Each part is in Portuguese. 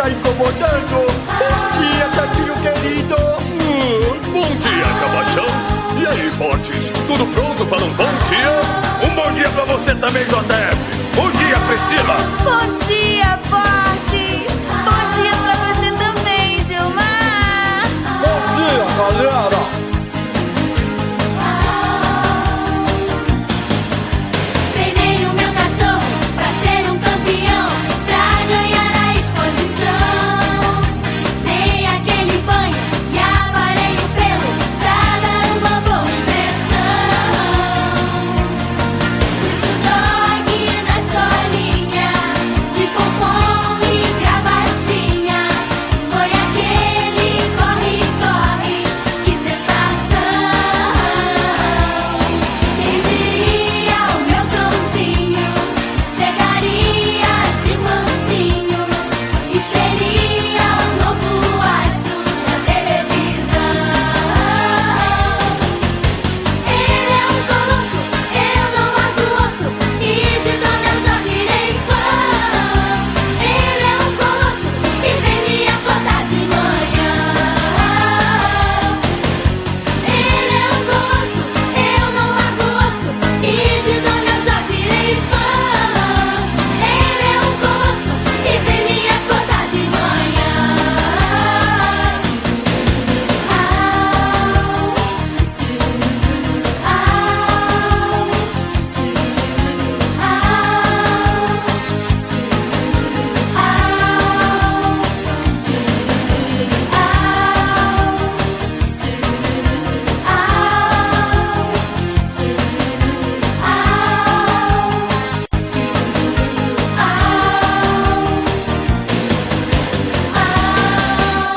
está incomodando. Bom dia, Pepinho querido. Bom dia, Cabação. E aí, Borges, tudo pronto para um bom dia? Um bom dia pra você também, JF. Bom dia, Priscila. Bom dia, Borges. Bom dia pra você também, Gilmar. Bom dia, galera.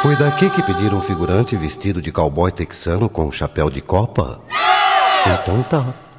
Foi daqui que pediram um figurante vestido de cowboy texano com um chapéu de copa? Então tá.